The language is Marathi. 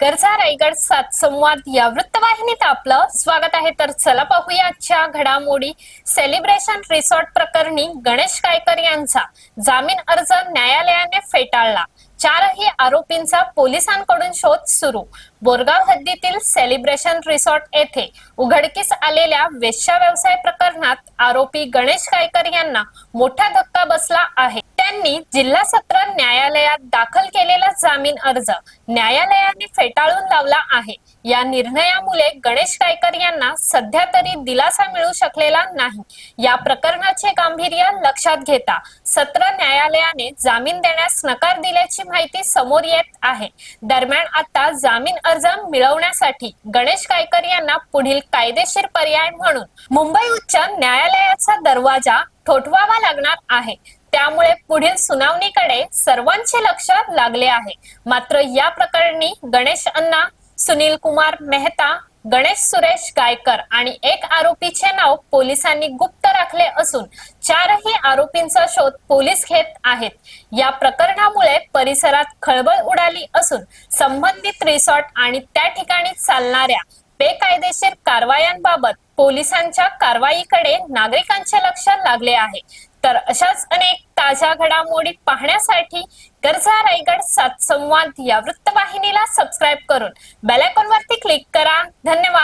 गरजा रायगड सात संवाद या वृत्तवाहिनीत आपलं स्वागत आहे। तर चला पाहूया आजच्या घडामोडी। सेलिब्रेशन रिसॉर्ट प्रकरणी गणेश कायकर यांचा जामीन अर्ज न्यायालयाने फेटाळला। चारही आरोपींचा पोलिसांकडून शोध सुरू। बोरगाव हद्दीतील सेलिब्रेशन रिसॉर्ट येथे उघडकीस आलेल्या वेश्या व्यवसाय प्रकरणात आरोपी गणेश कायकर यांना मोठा धक्का बसला आहे। त्यांनी जिल्हा सत्र न्यायालयात दाखल केलेला जामीन अर्ज न्यायालयाने फेटाळून लावला आहे। या निर्णयामुळे गणेश कायकर यांना सध्या तरी दिलासा मिळू शकलेला नाही। या प्रकरणाचे गांभीर्य लक्षात घेता सत्र न्यायालयाने जामीन देण्यास नकार दिल्याची माहिती समोर येत आहे। दरम्यान आता जामीन अर्ज मिळवण्यासाठी गणेश कायकर यांना पुढील कायदेशीर पर्याय म्हणून मुंबई उच्च न्यायालयाचा दरवाजा ठोठवावा लागणार आहे। त्यामुळे पुढील सुनावणीकडे सर्वांचे लक्ष लागले आहे। मात्र या प्रकरणी गणेश अण्णा, सुनील कुमार मेहता, गणेश सुरेश गायकर आणि एक आरोपीचे नाव पोलिसांनी गुप्त राखले असून चारही आरोपींचा शोध पोलीस घेत आहेत। या प्रकरणामुळे परिसरात खळबळ उडाली असून संबंधित रिसॉर्ट आणि त्या ठिकाणी चालणाऱ्या बेकायदेशीर कारवायांबाबत पोलिसांच्या कारवाईकडे नागरिकांचे लक्ष लागले आहे। तर अशाच अनेक ताज्या घडामोडी पाहण्यासाठी गरजा रायगड सात संवाद या वृत्तवाहिनीला सबस्क्राइब करून बेल आयकॉन वरती क्लिक करा। धन्यवाद।